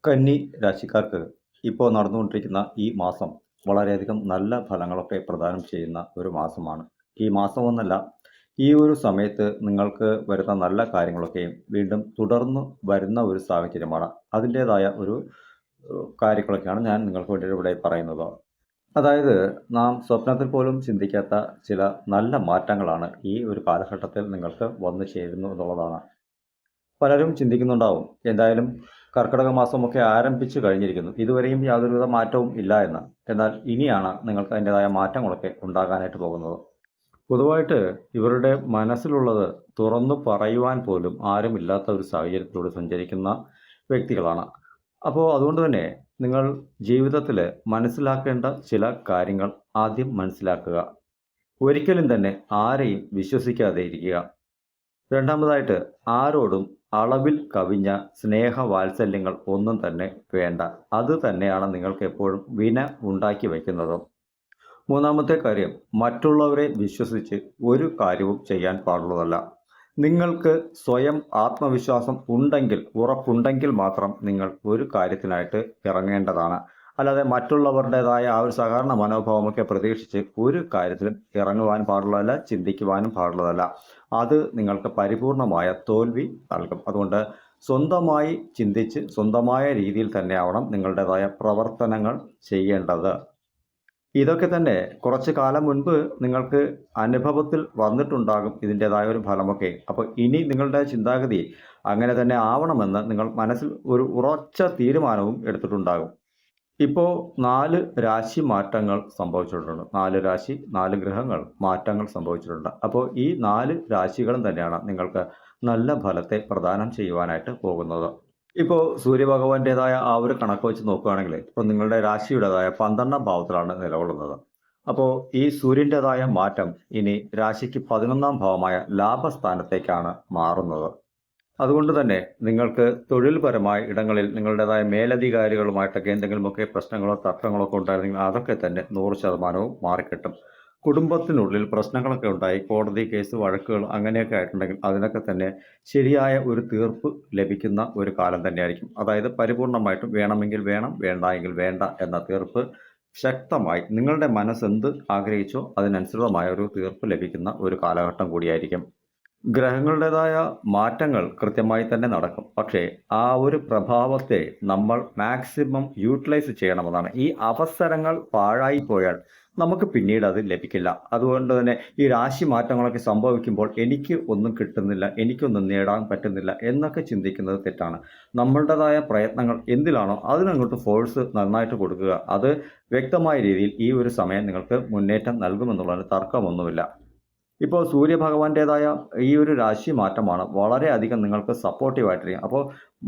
കന്നി രാശിക്കാർക്ക് ഇപ്പോൾ നടന്നുകൊണ്ടിരിക്കുന്ന ഈ മാസം വളരെയധികം നല്ല ഫലങ്ങളൊക്കെ പ്രദാനം ചെയ്യുന്ന ഒരു മാസമാണ്. ഈ മാസമൊന്നല്ല, ഈ ഒരു സമയത്ത് നിങ്ങൾക്ക് വരുന്ന നല്ല കാര്യങ്ങളൊക്കെയും വീണ്ടും തുടർന്ന് വരുന്ന ഒരു സാഹചര്യമാണ്. അതിൻ്റേതായ ഒരു കാര്യങ്ങളൊക്കെയാണ് ഞാൻ നിങ്ങൾക്ക് വേണ്ടി ഇവിടെ പറയുന്നത്. അതായത് നാം സ്വപ്നത്തിൽ പോലും ചിന്തിക്കാത്ത ചില നല്ല മാറ്റങ്ങളാണ് ഈ ഒരു കാലഘട്ടത്തിൽ നിങ്ങൾക്ക് വന്നു ചേരുന്നു എന്നുള്ളതാണ്. പലരും ചിന്തിക്കുന്നുണ്ടാവും, എന്തായാലും കർക്കിടക മാസമൊക്കെ ആരംഭിച്ചു കഴിഞ്ഞിരിക്കുന്നു, ഇതുവരെയും യാതൊരുവിധ മാറ്റവും ഇല്ല എന്ന്. എന്നാൽ ഇനിയാണ് നിങ്ങൾക്ക് അതിൻ്റെതായ മാറ്റങ്ങളൊക്കെ ഉണ്ടാകാനായിട്ട് പോകുന്നത്. പൊതുവായിട്ട് ഇവരുടെ മനസ്സിലുള്ളത് തുറന്നു പറയുവാൻ പോലും ആരുമില്ലാത്ത ഒരു സാഹചര്യത്തിലൂടെ സഞ്ചരിക്കുന്ന വ്യക്തികളാണ്. അപ്പോൾ അതുകൊണ്ട് തന്നെ നിങ്ങൾ ജീവിതത്തിൽ മനസ്സിലാക്കേണ്ട ചില കാര്യങ്ങൾ ആദ്യം മനസ്സിലാക്കുക. ഒരിക്കലും തന്നെ ആരെയും വിശ്വസിക്കാതെ ഇരിക്കുക. രണ്ടാമതായിട്ട്, ആരോടും അളവിൽ കവിഞ്ഞ സ്നേഹവാത്സല്യങ്ങൾ ഒന്നും തന്നെ വേണ്ട. അത് തന്നെയാണ് നിങ്ങൾക്ക് എപ്പോഴും വിന ഉണ്ടാക്കി വയ്ക്കുന്നതും. മൂന്നാമത്തെ കാര്യം, മറ്റുള്ളവരെ വിശ്വസിച്ച് ഒരു കാര്യവും ചെയ്യാൻ പാടുള്ളതല്ല. നിങ്ങൾക്ക് സ്വയം ആത്മവിശ്വാസം ഉണ്ടെങ്കിൽ, ഉറപ്പുണ്ടെങ്കിൽ മാത്രം നിങ്ങൾ ഒരു കാര്യത്തിനായിട്ട് ഇറങ്ങേണ്ടതാണ്. അല്ലാതെ മറ്റുള്ളവരുടേതായ ആ ഒരു സഹകരണ മനോഭാവമൊക്കെ പ്രതീക്ഷിച്ച് ഒരു കാര്യത്തിലും ഇറങ്ങുവാൻ പാടുള്ളതല്ല, ചിന്തിക്കുവാനും പാടുള്ളതല്ല. അത് നിങ്ങൾക്ക് പരിപൂർണമായ തോൽവി നൽകും. അതുകൊണ്ട് സ്വന്തമായി ചിന്തിച്ച് സ്വന്തമായ രീതിയിൽ തന്നെയാവണം നിങ്ങളുടേതായ പ്രവർത്തനങ്ങൾ ചെയ്യേണ്ടത്. ഇതൊക്കെ തന്നെ കുറച്ച് കാലം മുൻപ് നിങ്ങൾക്ക് അനുഭവത്തിൽ വന്നിട്ടുണ്ടാകും ഇതിൻ്റെതായ ഒരു ഫലമൊക്കെ. അപ്പോൾ ഇനി നിങ്ങളുടെ ചിന്താഗതി അങ്ങനെ തന്നെ ആവണമെന്ന് നിങ്ങൾ മനസ്സിൽ ഒരു ഉറച്ച തീരുമാനവും എടുത്തിട്ടുണ്ടാകും. ഇപ്പോൾ 4 രാശി മാറ്റങ്ങൾ സംഭവിച്ചിട്ടുണ്ട്. 4 രാശി, 4 ഗ്രഹങ്ങൾ മാറ്റങ്ങൾ സംഭവിച്ചിട്ടുണ്ട്. അപ്പോൾ ഈ 4 രാശികളും തന്നെയാണ് നിങ്ങൾക്ക് നല്ല ഫലത്തെ പ്രദാനം ചെയ്യുവാനായിട്ട് പോകുന്നത്. ഇപ്പോൾ സൂര്യഭഗവാന്റേതായ ആ ഒരു കണക്ക് വെച്ച് നോക്കുകയാണെങ്കിൽ ഇപ്പോൾ നിങ്ങളുടെ രാശിയുടേതായ 12ാം ഭാവത്തിലാണ് നിലകൊള്ളുന്നത്. അപ്പോൾ ഈ സൂര്യൻ്റെതായ മാറ്റം ഇനി രാശിക്ക് 11ാം ഭാവമായ ലാഭസ്ഥാനത്തേക്കാണ് മാറുന്നത്. അതുകൊണ്ട് തന്നെ നിങ്ങൾക്ക് തൊഴിൽപരമായ ഇടങ്ങളിൽ നിങ്ങളുടേതായ മേലധികാരികളുമായിട്ടൊക്കെ എന്തെങ്കിലുമൊക്കെ പ്രശ്നങ്ങളോ തർക്കങ്ങളോ ഒക്കെ ഉണ്ടായിരുന്നെങ്കിൽ അതൊക്കെ തന്നെ 100% മാറിക്കിട്ടും. കുടുംബത്തിനുള്ളിൽ പ്രശ്നങ്ങളൊക്കെ ഉണ്ടായി കോടതി കേസ് വഴക്കുകൾ അങ്ങനെയൊക്കെ ആയിട്ടുണ്ടെങ്കിൽ അതിനൊക്കെ തന്നെ ശരിയായ ഒരു തീർപ്പ് ലഭിക്കുന്ന ഒരു കാലം തന്നെയായിരിക്കും. അതായത് പരിപൂർണമായിട്ടും വേണമെങ്കിൽ വേണം, വേണ്ട എങ്കിൽ വേണ്ട എന്ന തീർപ്പ് ശക്തമായി നിങ്ങളുടെ മനസ്സെന്ത് ആഗ്രഹിച്ചോ അതിനനുസൃതമായ ഒരു തീർപ്പ് ലഭിക്കുന്ന ഒരു കാലഘട്ടം കൂടിയായിരിക്കും. ഗ്രഹങ്ങളുടേതായ മാറ്റങ്ങൾ കൃത്യമായി തന്നെ നടക്കും. പക്ഷേ ആ ഒരു പ്രഭാവത്തെ നമ്മൾ മാക്സിമം യൂട്ടിലൈസ് ചെയ്യണമെന്നാണ്. ഈ അവസരങ്ങൾ പാഴായി പോയാൽ നമുക്ക് പിന്നീട് അത് ലഭിക്കില്ല. അതുകൊണ്ട് തന്നെ ഈ രാശി മാറ്റങ്ങളൊക്കെ സംഭവിക്കുമ്പോൾ എനിക്ക് ഒന്നും കിട്ടുന്നില്ല, എനിക്കൊന്നും നേടാൻ പറ്റുന്നില്ല എന്നൊക്കെ ചിന്തിക്കുന്നത് തെറ്റാണ്. നമ്മളുടേതായ പ്രയത്നങ്ങൾ എന്തിലാണോ അതിനങ്ങോട്ട് ഫോഴ്സ് നന്നായിട്ട് കൊടുക്കുക. അത് വ്യക്തമായ രീതിയിൽ ഈ ഒരു സമയം നിങ്ങൾക്ക് മുന്നേറ്റം നൽകുമെന്നുള്ളതിന് തർക്കമൊന്നുമില്ല. ഇപ്പോൾ സൂര്യഭഗവാന്റേതായ ഈ ഒരു രാശി മാറ്റമാണ് വളരെയധികം നിങ്ങൾക്ക് സപ്പോർട്ടീവായിട്ടിരിക്കുക. അപ്പോൾ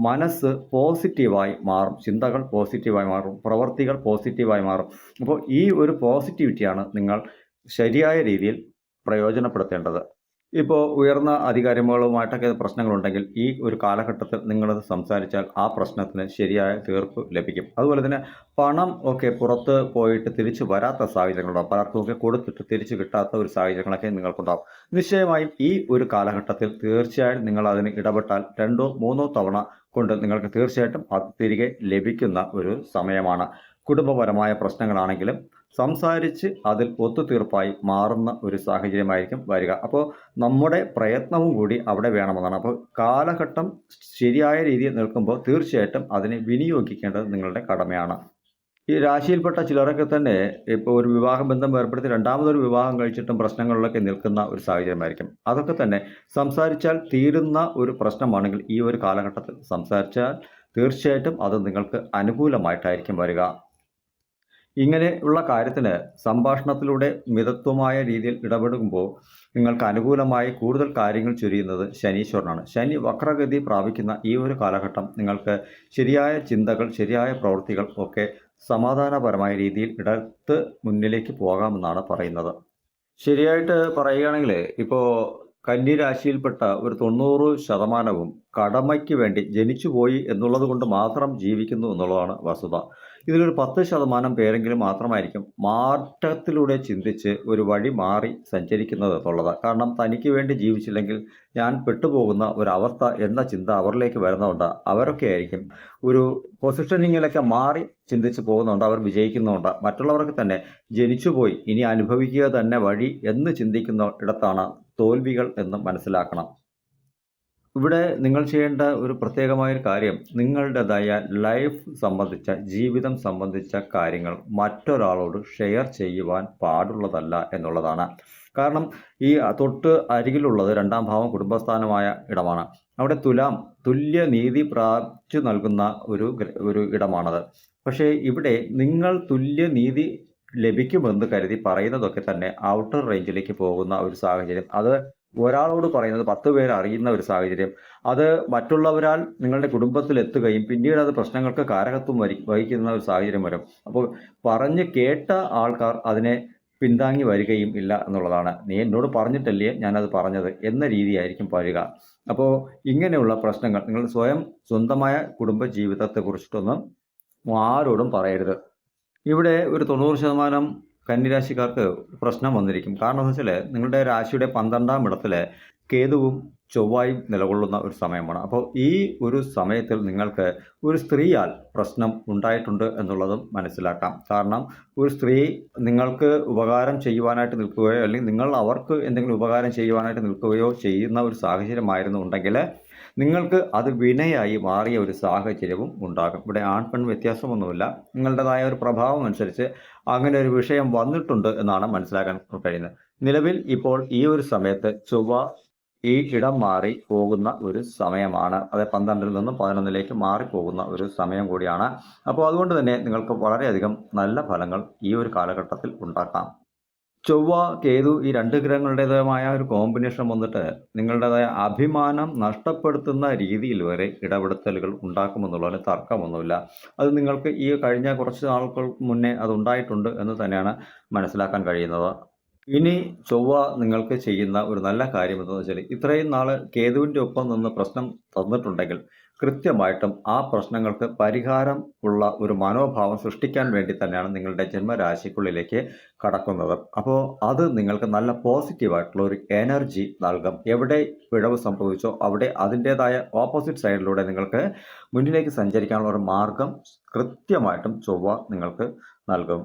മനസ്സ് പോസിറ്റീവായി മാറും, ചിന്തകൾ പോസിറ്റീവായി മാറും, പ്രവർത്തികൾ പോസിറ്റീവായി മാറും. അപ്പോൾ ഈ ഒരു പോസിറ്റിവിറ്റിയാണ് നിങ്ങൾ ശരിയായ രീതിയിൽ പ്രയോജനപ്പെടുത്തേണ്ടത്. ഇപ്പോൾ ഉയർന്ന അധികാരികളുമായിട്ടൊക്കെ പ്രശ്നങ്ങളുണ്ടെങ്കിൽ ഈ ഒരു കാലഘട്ടത്തിൽ നിങ്ങളത് സംസാരിച്ചാൽ ആ പ്രശ്നത്തിന് ശരിയായ തീർപ്പ് ലഭിക്കും. അതുപോലെ തന്നെ പണം ഒക്കെ പുറത്ത് പോയിട്ട് തിരിച്ചു വരാത്ത സാഹചര്യങ്ങളുണ്ടാകും. പലർക്കുമൊക്കെ കൊടുത്തിട്ട് തിരിച്ചു കിട്ടാത്ത ഒരു സാഹചര്യങ്ങളൊക്കെ നിങ്ങൾക്കുണ്ടാകും. നിശ്ചയമായും ഈ ഒരു കാലഘട്ടത്തിൽ തീർച്ചയായും നിങ്ങൾ അതിന് ഇടപെട്ടാൽ 2ഓ 3ഓ തവണ കൊണ്ട് നിങ്ങൾക്ക് തീർച്ചയായിട്ടും അത് തിരികെ ലഭിക്കുന്ന ഒരു സമയമാണ്. കുടുംബപരമായ പ്രശ്നങ്ങളാണെങ്കിലും സംസാരിച്ച് അതിൽ ഒത്തുതീർപ്പായി മാറുന്ന ഒരു സാഹചര്യമായിരിക്കും വരിക. അപ്പോൾ നമ്മുടെ പ്രയത്നവും കൂടി അവിടെ വേണമെന്നാണ്. അപ്പോൾ കാലഘട്ടം ശരിയായ രീതിയിൽ നിൽക്കുമ്പോൾ തീർച്ചയായിട്ടും അതിനെ വിനിയോഗിക്കേണ്ടത് നിങ്ങളുടെ കടമയാണ്. ഈ രാശിയിൽപ്പെട്ട ചിലരൊക്കെ തന്നെ ഇപ്പോൾ ഒരു വിവാഹബന്ധം ഏർപ്പെടുത്തി രണ്ടാമതൊരു വിവാഹം കഴിച്ചിട്ടും പ്രശ്നങ്ങളിലൊക്കെ നിൽക്കുന്ന ഒരു സാഹചര്യമായിരിക്കും. അതൊക്കെ തന്നെ സംസാരിച്ചാൽ തീരുന്ന ഒരു പ്രശ്നമാണെങ്കിൽ ഈ ഒരു കാലഘട്ടത്തിൽ സംസാരിച്ചാൽ തീർച്ചയായിട്ടും അത് നിങ്ങൾക്ക് അനുകൂലമായിട്ടായിരിക്കും വരിക. ഇങ്ങനെയുള്ള കാര്യത്തിന് സംഭാഷണത്തിലൂടെ മിതത്വമായ രീതിയിൽ ഇടപെടുമ്പോൾ നിങ്ങൾക്ക് അനുകൂലമായി കൂടുതൽ കാര്യങ്ങൾ ചൊരിയുന്നത് ശനീശ്വരനാണ്. ശനി വക്രഗതി പ്രാപിക്കുന്ന ഈ ഒരു കാലഘട്ടം നിങ്ങൾക്ക് ശരിയായ ചിന്തകൾ, ശരിയായ പ്രവൃത്തികൾ ഒക്കെ സമാധാനപരമായ രീതിയിൽ മുന്നിലേക്ക് പോകാമെന്നാണ് പറയുന്നത്. ശരിയായിട്ട് പറയുകയാണെങ്കിൽ ഇപ്പോൾ കന്നി രാശിയിൽപ്പെട്ട ഒരു 90% കടമയ്ക്ക് വേണ്ടി ജനിച്ചുപോയി എന്നുള്ളത് കൊണ്ട് മാത്രം ജീവിക്കുന്നു എന്നുള്ളതാണ് വസ്തുത. ഇതിലൊരു 10% പേരെങ്കിലും മാത്രമായിരിക്കും മാറ്റത്തിലൂടെ ചിന്തിച്ച് ഒരു വഴി മാറി സഞ്ചരിക്കുന്നത് എന്നുള്ളത്. കാരണം തനിക്ക് വേണ്ടി ജീവിച്ചില്ലെങ്കിൽ ഞാൻ പെട്ടുപോകുന്ന ഒരവസ്ഥ എന്ന ചിന്ത അവരിലേക്ക് വരുന്നതുകൊണ്ട് അവരൊക്കെ ആയിരിക്കും ഒരു പൊസിഷനിങ്ങിലൊക്കെ മാറി ചിന്തിച്ച് പോകുന്നുണ്ട്, അവർ വിജയിക്കുന്നുണ്ട്. മറ്റുള്ളവർക്ക് തന്നെ ജനിച്ചുപോയി ഇനി അനുഭവിക്കുക തന്നെ വഴി എന്ന് ചിന്തിക്കുന്ന ഇടത്താണ് തോൽവികൾ എന്ന് മനസ്സിലാക്കണം. ഇവിടെ നിങ്ങൾ ചെയ്യേണ്ട ഒരു പ്രത്യേകമായൊരു കാര്യം നിങ്ങളുടേതായ ലൈഫ് സംബന്ധിച്ച ജീവിതം സംബന്ധിച്ച കാര്യങ്ങൾ മറ്റൊരാളോട് ഷെയർ ചെയ്യുവാൻ പാടുള്ളതല്ല എന്നുള്ളതാണ്. കാരണം ഈ തൊട്ട് അരികിലുള്ളത് 2ാം ഭാവം കുടുംബസ്ഥാനമായ ഇടമാണ്. അവിടെ തുലാം തുല്യ നീതി പ്രാപിച്ചു നൽകുന്ന ഒരു ഇടമാണത്. പക്ഷേ ഇവിടെ നിങ്ങൾ തുല്യ നീതി ലഭിക്കുമെന്ന് കരുതി പറയുന്നതൊക്കെ തന്നെ ഔട്ടർ റേഞ്ചിലേക്ക് പോകുന്ന ഒരു സാഹചര്യം, അത് ഒരാളോട് പറയുന്നത് 10 പേര് അറിയുന്ന ഒരു സാഹചര്യം, അത് മറ്റുള്ളവരാൽ നിങ്ങളുടെ കുടുംബത്തിൽ എത്തുകയും പിന്നീട് അത് പ്രശ്നങ്ങൾക്ക് കാരകത്വം വഹിക്കുന്ന ഒരു സാഹചര്യം വരും. അപ്പോൾ പറഞ്ഞ് കേട്ട ആൾക്കാർ അതിനെ പിന്താങ്ങി വരികയും ഇല്ല എന്നുള്ളതാണ്. നീ എന്നോട് പറഞ്ഞിട്ടല്ലേ ഞാനത് പറഞ്ഞത് എന്ന രീതിയായിരിക്കും വരിക. അപ്പോൾ ഇങ്ങനെയുള്ള പ്രശ്നങ്ങൾ നിങ്ങൾ സ്വന്തമായ കുടുംബ ജീവിതത്തെക്കുറിച്ചിട്ടൊന്നും ആരോടും പറയരുത്. ഇവിടെ ഒരു 90% കന്നിരാശിക്കാർക്ക് പ്രശ്നം വന്നിരിക്കും. കാരണം എന്ന് വെച്ചാൽ നിങ്ങളുടെ രാശിയുടെ 12ാം ഇടത്തിൽ കേതുവും ചൊവ്വായും നിലകൊള്ളുന്ന ഒരു സമയമാണ്. അപ്പോൾ ഈ ഒരു സമയത്തിൽ നിങ്ങൾക്ക് ഒരു സ്ത്രീയാൽ പ്രശ്നം ഉണ്ടായിട്ടുണ്ട് എന്നുള്ളതും മനസ്സിലാക്കാം. കാരണം ഒരു സ്ത്രീ നിങ്ങൾക്ക് ഉപകാരം ചെയ്യുവാനായിട്ട് നിൽക്കുകയോ അല്ലെങ്കിൽ നിങ്ങൾ അവർക്ക് എന്തെങ്കിലും ഉപകാരം ചെയ്യുവാനായിട്ട് നിൽക്കുകയോ ചെയ്യുന്ന ഒരു സാഹചര്യമായിരുന്നു ഉണ്ടെങ്കിൽ നിങ്ങൾക്ക് അത് വിനയായി മാറിയ ഒരു സാഹചര്യവും ഉണ്ടാകും. ഇവിടെ ആൺ പെൺ വ്യത്യാസമൊന്നുമില്ല, നിങ്ങളുടേതായ ഒരു പ്രഭാവം അനുസരിച്ച് അങ്ങനെ ഒരു വിഷയം വന്നിട്ടുണ്ട് എന്നാണ് മനസ്സിലാക്കാൻ കഴിയുന്നത്. നിലവിൽ ഇപ്പോൾ ഈ ഒരു സമയത്ത് ചൊവ്വ ഈ ഇടം മാറി പോകുന്ന ഒരു സമയമാണ്. അത് 12ൽ നിന്നും 11ലേക്ക് മാറിപ്പോകുന്ന ഒരു സമയം കൂടിയാണ്. അപ്പോൾ അതുകൊണ്ട് തന്നെ നിങ്ങൾക്ക് വളരെയധികം നല്ല ഫലങ്ങൾ ഈ ഒരു കാലഘട്ടത്തിൽ ഉണ്ടാക്കാം. ചൊവ്വ കേതു ഈ 2 ഗ്രഹങ്ങളുടേതായ ഒരു കോമ്പിനേഷൻ വന്നിട്ട് നിങ്ങളുടേതായ അഭിമാനം നഷ്ടപ്പെടുത്തുന്ന രീതിയിൽ വരെ ഇടപെടുത്തലുകൾ ഉണ്ടാക്കുമെന്നുള്ളതിന് തർക്കമൊന്നുമില്ല. അത് നിങ്ങൾക്ക് ഈ കഴിഞ്ഞ കുറച്ച് നാളുകൾക്ക് മുന്നേ അതുണ്ടായിട്ടുണ്ട് എന്ന് തന്നെയാണ് മനസ്സിലാക്കാൻ കഴിയുന്നത്. ഇനി ചൊവ്വ നിങ്ങൾക്ക് ചെയ്യുന്ന ഒരു നല്ല കാര്യം എന്താണെന്ന് വെച്ചാൽ ഇത്രയും നാൾ കേതുവിൻ്റെ ഒപ്പം നിന്ന് പ്രശ്നം തന്നിട്ടുണ്ടെങ്കിൽ കൃത്യമായിട്ടും ആ പ്രശ്നങ്ങൾക്ക് പരിഹാരം ഉള്ള ഒരു മനോഭാവം സൃഷ്ടിക്കാൻ വേണ്ടി തന്നെയാണ് നിങ്ങളുടെ ജന്മരാശിക്കുള്ളിലേക്ക് കടക്കുന്നത്. അപ്പോൾ അത് നിങ്ങൾക്ക് നല്ല പോസിറ്റീവായിട്ടുള്ള ഒരു എനർജി നൽകും. എവിടെ പിഴവ് സംഭവിച്ചോ അവിടെ അതിൻ്റേതായ ഓപ്പോസിറ്റ് സൈഡിലൂടെ നിങ്ങൾക്ക് മുന്നിലേക്ക് സഞ്ചരിക്കാനുള്ള ഒരു മാർഗം കൃത്യമായിട്ടും ചൊവ്വ നിങ്ങൾക്ക് നൽകും.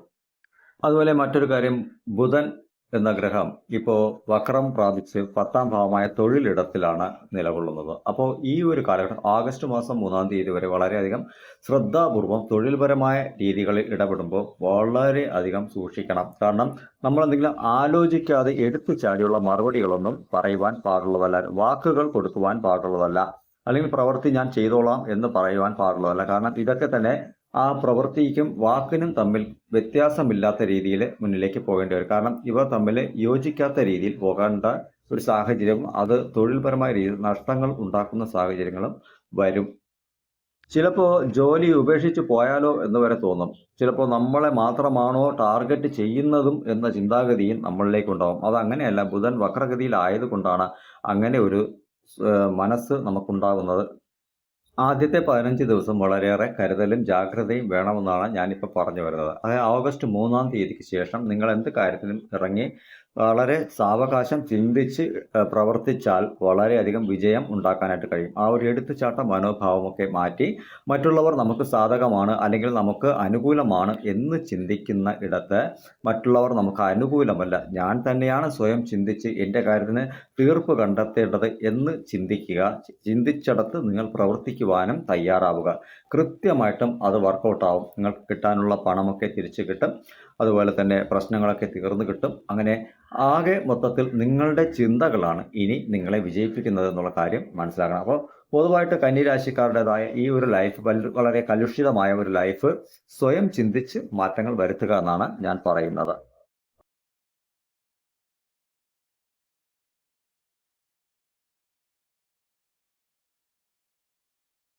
അതുപോലെ മറ്റൊരു കാര്യം, ബുധൻ എന്ന ഗ്രഹം ഇപ്പോൾ വക്രം പ്രാപിച്ച് 10ാം ഭാവമായ തൊഴിലിടത്തിലാണ് നിലകൊള്ളുന്നത്. അപ്പോൾ ഈ ഒരു കാലഘട്ടം ആഗസ്റ്റ് മാസം 3-ാം തീയതി വരെ വളരെയധികം ശ്രദ്ധാപൂർവം തൊഴിൽപരമായ രീതികളിൽ ഇടപെടുമ്പോൾ വളരെ അധികം സൂക്ഷിക്കണം. കാരണം നമ്മളെന്തെങ്കിലും ആലോചിക്കാതെ എടുത്തു ചാടിയുള്ള മറുപടികളൊന്നും പറയുവാൻ പാടുള്ളതല്ല, വാക്കുകൾ കൊടുക്കുവാൻ പാടുള്ളതല്ല, അല്ലെങ്കിൽ പ്രവൃത്തി ഞാൻ ചെയ്തോളാം എന്ന് പറയുവാൻ പാടുള്ളതല്ല. കാരണം ഇതൊക്കെ തന്നെ ആ പ്രവൃത്തിക്കും വാക്കിനും തമ്മിൽ വ്യത്യാസമില്ലാത്ത രീതിയിൽ മുന്നിലേക്ക് പോകേണ്ടി വരും. കാരണം ഇവ തമ്മിൽ യോജിക്കാത്ത രീതിയിൽ പോകേണ്ട ഒരു സാഹചര്യം, അത് തൊഴിൽപരമായ രീതിയിൽ നഷ്ടങ്ങൾ ഉണ്ടാക്കുന്ന സാഹചര്യങ്ങളും വരും. ചിലപ്പോൾ ജോലി ഉപേക്ഷിച്ച് പോയാലോ എന്ന് വരെ തോന്നും. ചിലപ്പോൾ നമ്മളെ മാത്രമാണോ ടാർഗറ്റ് ചെയ്യുന്നതും എന്ന ചിന്താഗതിയും നമ്മളിലേക്കുണ്ടാവും. അതങ്ങനെയല്ല, ബുധൻ വക്രഗതിയിലായതുകൊണ്ടാണ് അങ്ങനെ ഒരു മനസ്സ് നമുക്കുണ്ടാകുന്നത്. ആദ്യത്തെ 15 ദിവസം വളരെയേറെ കരുതലും ജാഗ്രതയും വേണമെന്നാണ് ഞാനിപ്പോൾ പറഞ്ഞു വരുന്നത്. അതായത് ഓഗസ്റ്റ് 3-ാം തീയതിക്ക് ശേഷം നിങ്ങൾ എന്ത് കാര്യത്തിലും ഇറങ്ങി വളരെ സാവകാശം ചിന്തിച്ച് പ്രവർത്തിച്ചാൽ വളരെയധികം വിജയം ഉണ്ടാക്കാനായിട്ട് കഴിയും. ആ ഒരു എടുത്തുചാട്ട മനോഭാവമൊക്കെ മാറ്റി മറ്റുള്ളവർ നമുക്ക് സാധകമാണ് അല്ലെങ്കിൽ നമുക്ക് അനുകൂലമാണ് എന്ന് ചിന്തിക്കുന്ന ഇടത്ത് മറ്റുള്ളവർ നമുക്ക് അനുകൂലമല്ല, ഞാൻ തന്നെയാണ് സ്വയം ചിന്തിച്ച് എൻ്റെ കാര്യത്തിന് തീർപ്പ് കണ്ടെത്തേണ്ടത് എന്ന് ചിന്തിക്കുക. ചിന്തിച്ചിടത്ത് നിങ്ങൾ പ്രവർത്തിക്കുവാനും തയ്യാറാവുക. കൃത്യമായിട്ടും അത് വർക്കൗട്ടാവും. നിങ്ങൾക്ക് കിട്ടാനുള്ള പണമൊക്കെ തിരിച്ചു കിട്ടും, അതുപോലെ തന്നെ പ്രശ്നങ്ങളൊക്കെ തീർന്നു കിട്ടും. അങ്ങനെ ആകെ മൊത്തത്തിൽ നിങ്ങളുടെ ചിന്തകളാണ് ഇനി നിങ്ങളെ വിജയിപ്പിക്കുന്നത് എന്നുള്ള കാര്യം മനസ്സിലാക്കണം. അപ്പോൾ പൊതുവായിട്ട് കന്നിരാശിക്കാരുടേതായ ഈ ഒരു ലൈഫ് വളരെ കലുഷിതമായ ഒരു ലൈഫ് സ്വയം ചിന്തിച്ച് മാറ്റങ്ങൾ വരുത്തുക എന്നാണ് ഞാൻ പറയുന്നത്.